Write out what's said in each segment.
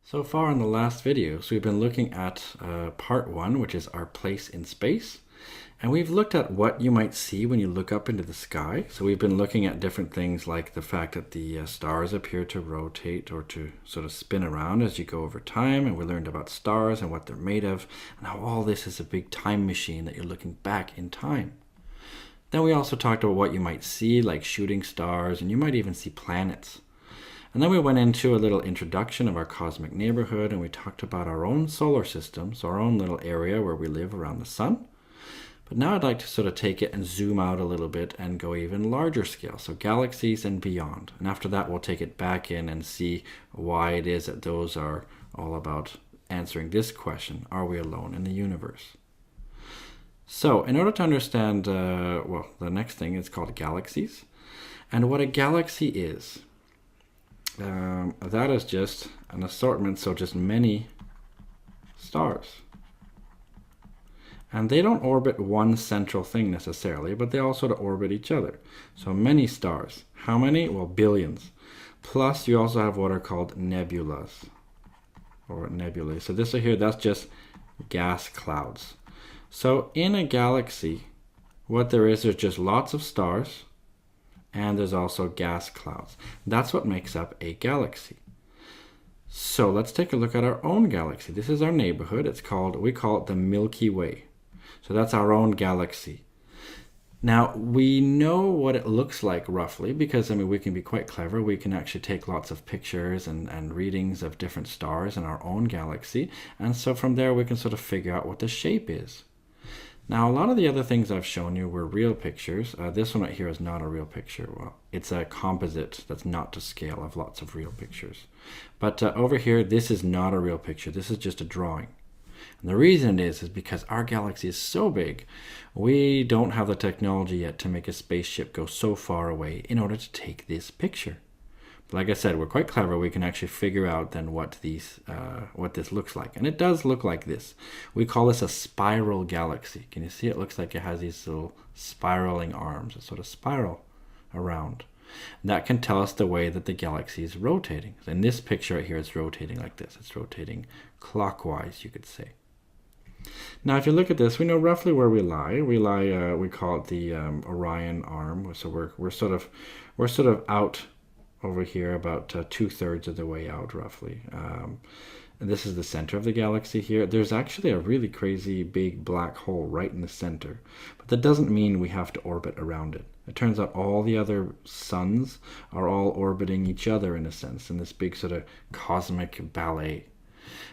So far in the last videos, we've been looking at part one, which is our place in space. And we've looked at what you might see when you look up into the sky. So we've been looking at different things like the fact that the stars appear to rotate or to sort of spin around as you go over time. And we learned about stars and what they're made of, and how all this is a big time machine that you're looking back in time. Then we also talked about what you might see, like shooting stars, and you might even see planets. And then we went into a little introduction of our cosmic neighborhood, and we talked about our own solar system, so our own little area where we live around the sun. But now I'd like to sort of take it and zoom out a little bit and go even larger scale, so galaxies and beyond. And after that, we'll take it back in and see why it is that those are all about answering this question: are we alone in the universe? So in order to understand, the next thing is called galaxies. And what a galaxy is, that is just an assortment, so just many stars. And they don't orbit one central thing necessarily, but they all sort of orbit each other. So many stars. How many? Well, billions. Plus you also have what are called nebulas, or nebulae. So this right here, that's just gas clouds. So in a galaxy, what there is, there's just lots of stars, and there's also gas clouds. That's what makes up a galaxy. So let's take a look at our own galaxy. This is our neighborhood. We call it the Milky Way. So that's our own galaxy. Now, we know what it looks like roughly because, we can be quite clever. We can actually take lots of pictures and readings of different stars in our own galaxy. And so from there, we can sort of figure out what the shape is. Now, a lot of the other things I've shown you were real pictures. This one right here is not a real picture. Well, it's a composite that's not to scale of lots of real pictures. But over here, this is not a real picture. This is just a drawing. And the reason it is because our galaxy is so big, we don't have the technology yet to make a spaceship go so far away in order to take this picture. But like I said, we're quite clever. We can actually figure out then what this looks like. And it does look like this. We call this a spiral galaxy. Can you see? It looks like it has these little spiraling arms, a sort of spiral around. And that can tell us the way that the galaxy is rotating. In this picture right here, it's rotating like this. It's rotating clockwise, you could say. Now, if you look at this, we know roughly where we lie. We call it the Orion arm. So we're sort of out over here, about 2/3 of the way out, roughly. And this is the center of the galaxy here. There's actually a really crazy big black hole right in the center, but that doesn't mean we have to orbit around it. It turns out all the other suns are all orbiting each other in a sense, in this big sort of cosmic ballet,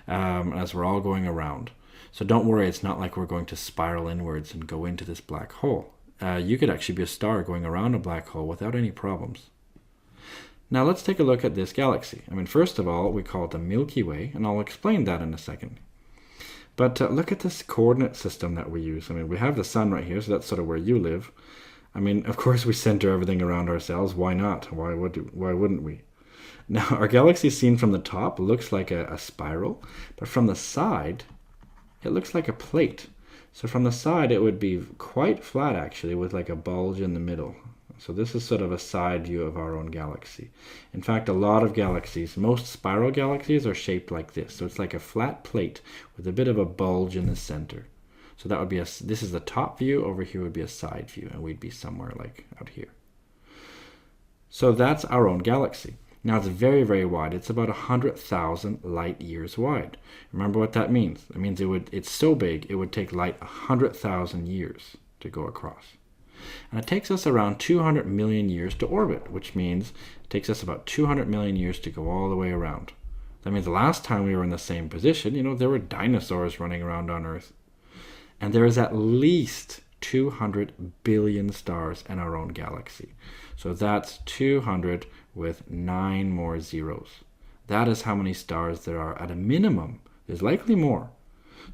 as we're all going around. So don't worry, it's not like we're going to spiral inwards and go into this black hole. You could actually be a star going around a black hole without any problems. Now let's take a look at this galaxy. First of all, we call it the Milky Way, and I'll explain that in a second. But look at this coordinate system that we use. We have the sun right here, so that's sort of where you live. Of course we center everything around ourselves. Why not? Why wouldn't we? Now, our galaxy seen from the top looks like a spiral, but from the side, it looks like a plate. So from the side, it would be quite flat, actually, with like a bulge in the middle. So this is sort of a side view of our own galaxy. In fact, a lot of galaxies, most spiral galaxies are shaped like this. So it's like a flat plate with a bit of a bulge in the center. So that would be this is the top view. Over here would be a side view, and we'd be somewhere like out here. So that's our own galaxy. Now it's very, very wide. It's about 100,000 light years wide. Remember what that means? It means it's so big, it would take light 100,000 years to go across. And it takes us around 200 million years to orbit, which means it takes us about 200 million years to go all the way around. That means the last time we were in the same position, there were dinosaurs running around on Earth. And there is at least 200 billion stars in our own galaxy. So that's 200 with 9 more zeros. That is how many stars there are at a minimum. There's likely more.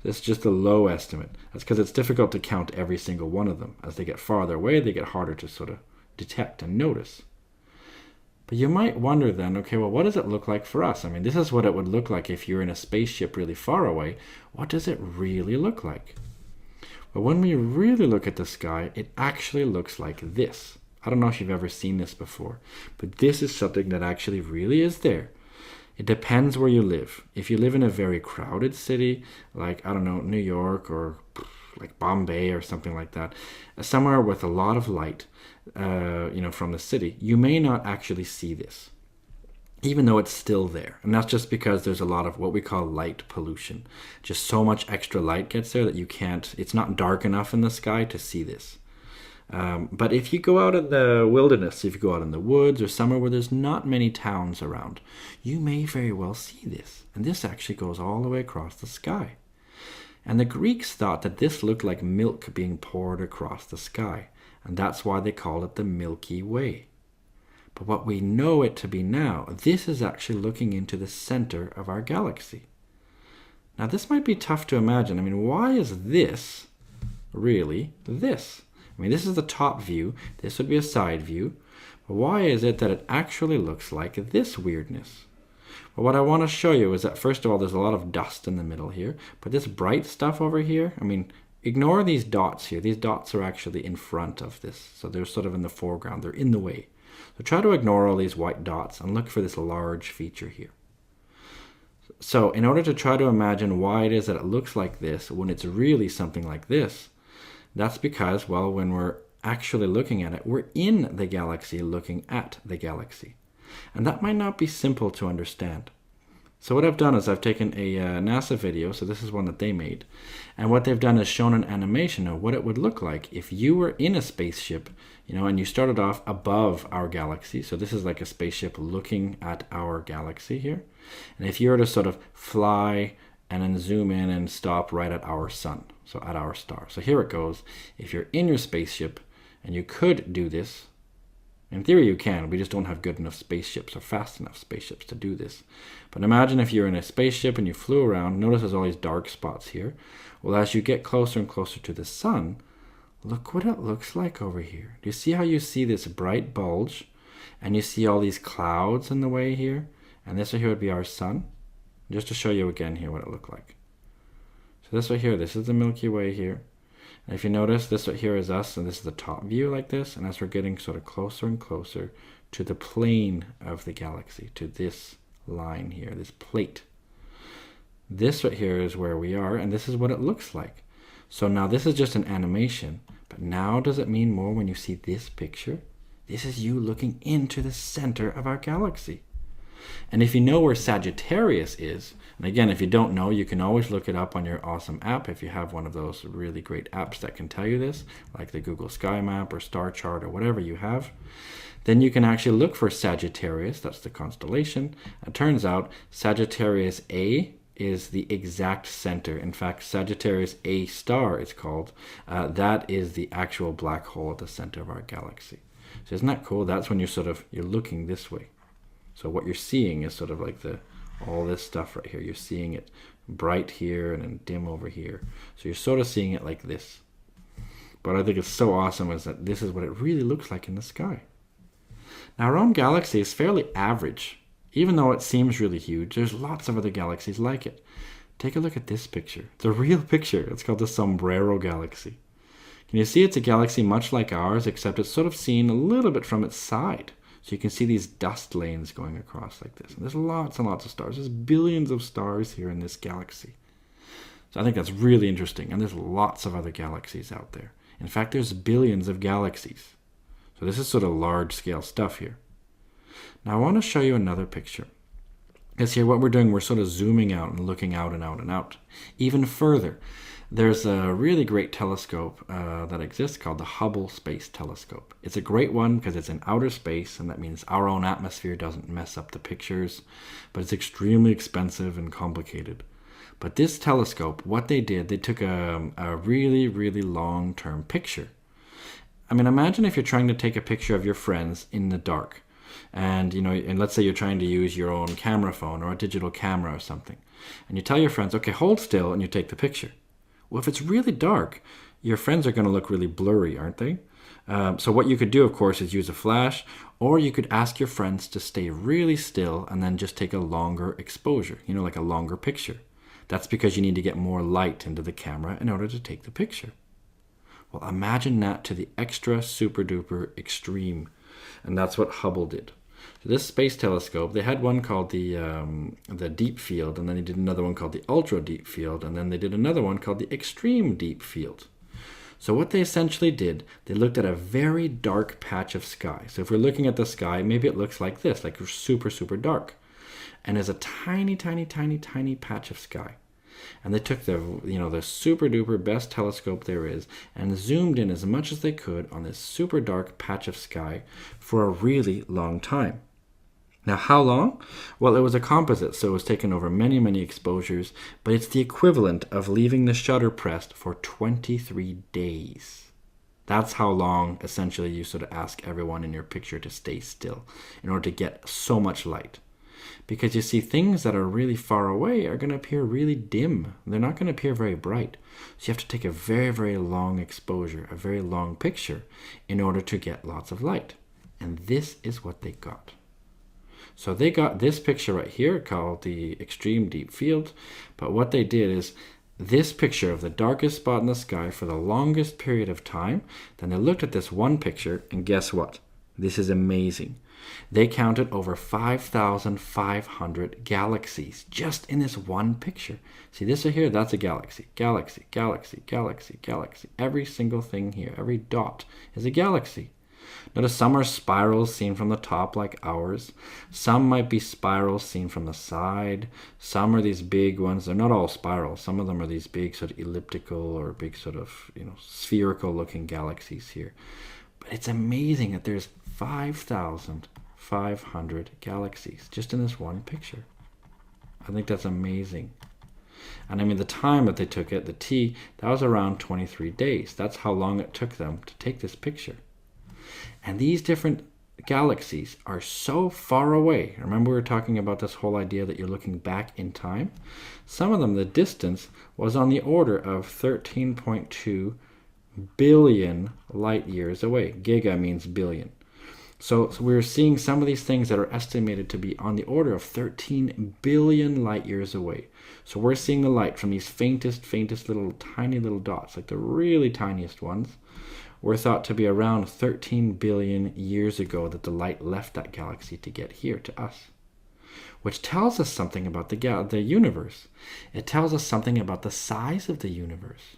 It's just a low estimate. That's because it's difficult to count every single one of them. As they get farther away, they get harder to sort of detect and notice. But you might wonder then, okay, well, what does it look like for us? This is what it would look like if you're in a spaceship really far away. What does it really look like? Well, when we really look at the sky, it actually looks like this. I don't know if you've ever seen this before, but this is something that actually really is there. It depends where you live. If you live in a very crowded city, like, I don't know, New York or like Bombay or something like that, somewhere with a lot of light, from the city, you may not actually see this, even though it's still there. And that's just because there's a lot of what we call light pollution. Just so much extra light gets there that it's not dark enough in the sky to see this. But if you go out in the wilderness, if you go out in the woods or somewhere where there's not many towns around, you may very well see this. And this actually goes all the way across the sky. And the Greeks thought that this looked like milk being poured across the sky. And that's why they called it the Milky Way. But what we know it to be now, this is actually looking into the center of our galaxy. Now this might be tough to imagine. I mean, why is this really this? I mean, this is the top view. This would be a side view. But why is it that it actually looks like this weirdness? Well, what I want to show you is that, first of all, there's a lot of dust in the middle here. But this bright stuff over here, I mean, ignore these dots here. These dots are actually in front of this. So they're sort of in the foreground. They're in the way. So try to ignore all these white dots and look for this large feature here. So in order to try to imagine why it is that it looks like this when it's really something like this, that's because, well, when we're actually looking at it, we're in the galaxy looking at the galaxy. And that might not be simple to understand. So what I've done is I've taken a NASA video, so this is one that they made, and what they've done is shown an animation of what it would look like if you were in a spaceship, and you started off above our galaxy. So this is like a spaceship looking at our galaxy here. And if you were to sort of fly and then zoom in and stop right at our sun, so at our star. So here it goes. If you're in your spaceship and you could do this, in theory you can, we just don't have good enough spaceships or fast enough spaceships to do this. But imagine if you're in a spaceship and you flew around, notice there's all these dark spots here. Well, as you get closer and closer to the sun, look what it looks like over here. Do you see how you see this bright bulge and you see all these clouds in the way here? And this right here would be our sun. Just to show you again here what it looked like. So this right here, this is the Milky Way here. And if you notice, this right here is us, and this is the top view like this. And as we're getting sort of closer and closer to the plane of the galaxy, to this line here, this plate. This right here is where we are, and this is what it looks like. So now this is just an animation, but now does it mean more when you see this picture? This is you looking into the center of our galaxy. And if you know where Sagittarius is, and again, if you don't know, you can always look it up on your awesome app if you have one of those really great apps that can tell you this, like the Google Sky Map or Star Chart or whatever you have. Then you can actually look for Sagittarius, that's the constellation. It turns out Sagittarius A is the exact center. In fact, Sagittarius A star, it's called. That is the actual black hole at the center of our galaxy. So isn't that cool? That's when you're looking this way. So what you're seeing is sort of like all this stuff right here. You're seeing it bright here and then dim over here. So you're sort of seeing it like this. But I think it's so awesome is that this is what it really looks like in the sky. Now our own galaxy is fairly average. Even though it seems really huge, there's lots of other galaxies like it. Take a look at this picture. It's a real picture. It's called the Sombrero Galaxy. Can you see it's a galaxy much like ours, except it's sort of seen a little bit from its side. So you can see these dust lanes going across like this. And there's lots and lots of stars. There's billions of stars here in this galaxy. So I think that's really interesting. And there's lots of other galaxies out there. In fact, there's billions of galaxies. So this is sort of large scale stuff here. Now I want to show you another picture. Because here what we're doing, we're sort of zooming out and looking out and out and out. Even further, there's a really great telescope that exists called the Hubble Space Telescope. It's a great one because it's in outer space, and that means our own atmosphere doesn't mess up the pictures, but it's extremely expensive and complicated. But this telescope, what they did, they took a really, really long-term picture. I mean, imagine if you're trying to take a picture of your friends in the dark. And let's say you're trying to use your own camera phone or a digital camera or something. And you tell your friends, okay, hold still, and you take the picture. Well, if it's really dark, your friends are going to look really blurry, aren't they? So what you could do, of course, is use a flash, or you could ask your friends to stay really still and then just take a longer exposure, like a longer picture. That's because you need to get more light into the camera in order to take the picture. Well, imagine that to the extra super duper extreme. And that's what Hubble did. So this space telescope, they had one called the deep field, and then they did another one called the ultra deep field, and then they did another one called the extreme deep field. So what they essentially did, they looked at a very dark patch of sky. So if we're looking at the sky, maybe it looks like this, like super, super dark. And there's a tiny, tiny, tiny, tiny patch of sky. And they took the super duper best telescope there is and zoomed in as much as they could on this super dark patch of sky for a really long time. Now, how long? Well, it was a composite, so it was taken over many, many exposures, but it's the equivalent of leaving the shutter pressed for 23 days. That's how long, essentially, you sort of ask everyone in your picture to stay still in order to get so much light. Because you see, things that are really far away are going to appear really dim. They're not going to appear very bright. So you have to take a very, very long exposure, a very long picture, in order to get lots of light. And this is what they got. So they got this picture right here called the extreme deep field. But what they did is this picture of the darkest spot in the sky for the longest period of time. Then they looked at this one picture, and guess what? This is amazing. They counted over 5,500 galaxies just in this one picture. See this right here? That's a galaxy. Galaxy, galaxy, galaxy, galaxy. Every single thing here, every dot is a galaxy. Notice some are spirals seen from the top like ours. Some might be spirals seen from the side. Some are these big ones. They're not all spirals. Some of them are these big sort of elliptical or big sort of spherical looking galaxies here. But it's amazing that there's 5,500 galaxies just in this one picture. I think that's amazing. And I mean, the time that they took it, the T, that was around 23 days. That's how long it took them to take this picture. And these different galaxies are so far away. Remember we were talking about this whole idea that you're looking back in time? Some of them, the distance was on the order of 13.2 billion light years away. Giga means billion. So we're seeing some of these things that are estimated to be on the order of 13 billion light years away. So we're seeing the light from these faintest little tiny little dots, like the really tiniest ones, were thought to be around 13 billion years ago that the light left that galaxy to get here to us. Which tells us something about the universe. It tells us something about the size of the universe.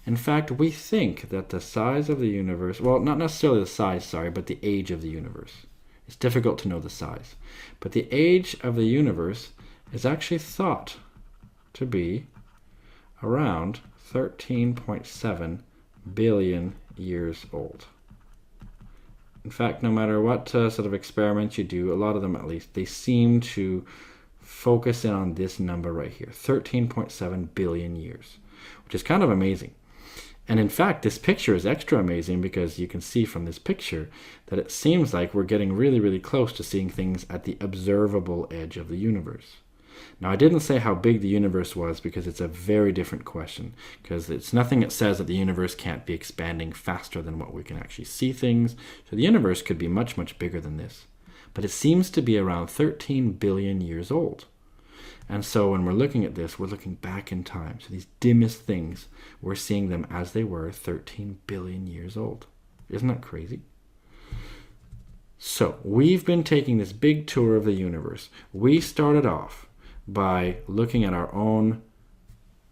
In fact, we think that the size of the universe, well, not necessarily the size, sorry, but the age of the universe. It's difficult to know the size. But the age of the universe is actually thought to be around 13.7 billion years old. In fact, no matter what sort of experiments you do, a lot of them at least, they seem to focus in on this number right here, 13.7 billion years, which is kind of amazing. And in fact, this picture is extra amazing because you can see from this picture that it seems like we're getting really, really close to seeing things at the observable edge of the universe. Now, I didn't say how big the universe was because it's a very different question, because it's nothing that says that the universe can't be expanding faster than what we can actually see things. So the universe could be much, much bigger than this. But it seems to be around 13 billion years old. And so when we're looking at this, we're looking back in time. So these dimmest things, we're seeing them as they were 13 billion years old. Isn't that crazy? So we've been taking this big tour of the universe. We started off by looking at our own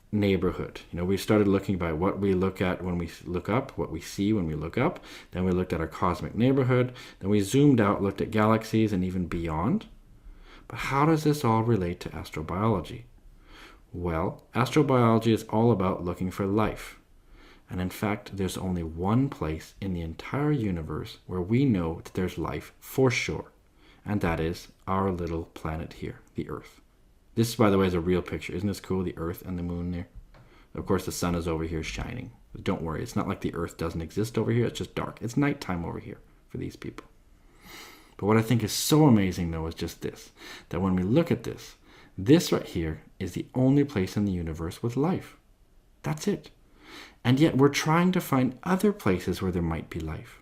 neighborhood. We started looking by what we look at when we look up, what we see when we look up. Then we looked at our cosmic neighborhood. Then we zoomed out, looked at galaxies and even beyond. But how does this all relate to astrobiology? Well, astrobiology is all about looking for life. And in fact, there's only one place in the entire universe where we know that there's life for sure. And that is our little planet here, the Earth. This, by the way, is a real picture. Isn't this cool? The Earth and the moon there. Of course, the sun is over here shining. But don't worry, it's not like the Earth doesn't exist over here. It's just dark. It's nighttime over here for these people. But what I think is so amazing, though, is just this. That when we look at this right here is the only place in the universe with life. That's it. And yet we're trying to find other places where there might be life.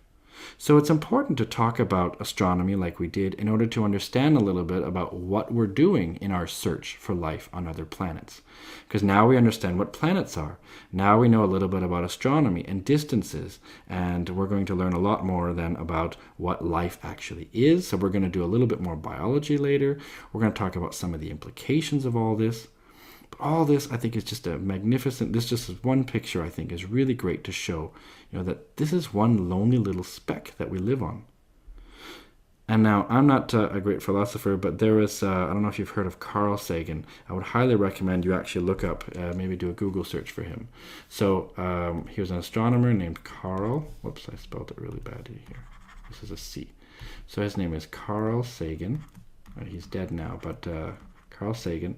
So it's important to talk about astronomy like we did in order to understand a little bit about what we're doing in our search for life on other planets. Because now we understand what planets are. Now we know a little bit about astronomy and distances, and we're going to learn a lot more then about what life actually is. So we're going to do a little bit more biology later. We're going to talk about some of the implications of all this. But all this, I think, is just a magnificent, this just is one picture, I think, is really great to show, that this is one lonely little speck that we live on. And now, I'm not a great philosopher, but there is, I don't know if you've heard of Carl Sagan. I would highly recommend you actually look up, maybe do a Google search for him. So he was an astronomer named Carl. Whoops, I spelled it really badly here. This is a C. So his name is Carl Sagan. He's dead now, but Carl Sagan.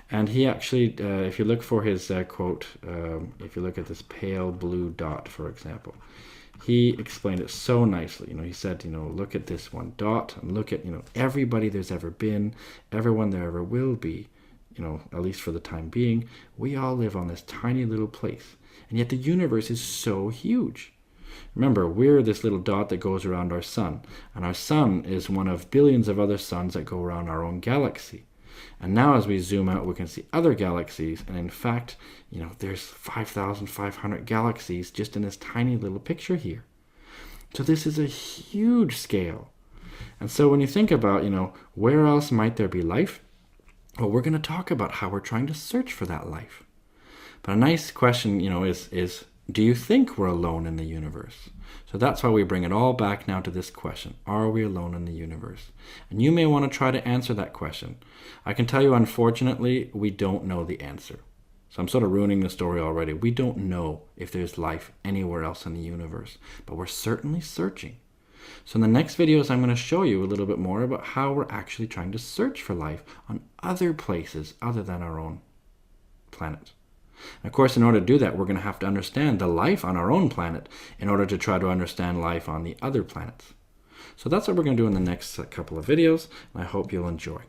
And he actually, if you look for his quote, if you look at this pale blue dot, for example, he explained it so nicely. He said, look at this one dot and look at, everybody there's ever been, everyone there ever will be, at least for the time being. We all live on this tiny little place. And yet the universe is so huge. Remember, we're this little dot that goes around our sun. And our sun is one of billions of other suns that go around our own galaxy. And now as we zoom out, we can see other galaxies. And in fact, there's 5,500 galaxies just in this tiny little picture here. So this is a huge scale. And so when you think about, where else might there be life? Well, we're going to talk about how we're trying to search for that life. But a nice question, is do you think we're alone in the universe? So that's why we bring it all back now to this question. Are we alone in the universe? And you may want to try to answer that question. I can tell you, unfortunately, we don't know the answer. So I'm sort of ruining the story already. We don't know if there's life anywhere else in the universe, but we're certainly searching. So in the next videos, I'm going to show you a little bit more about how we're actually trying to search for life on other places other than our own planet. And of course, in order to do that, we're going to have to understand the life on our own planet in order to try to understand life on the other planets. So that's what we're going to do in the next couple of videos, and I hope you'll enjoy.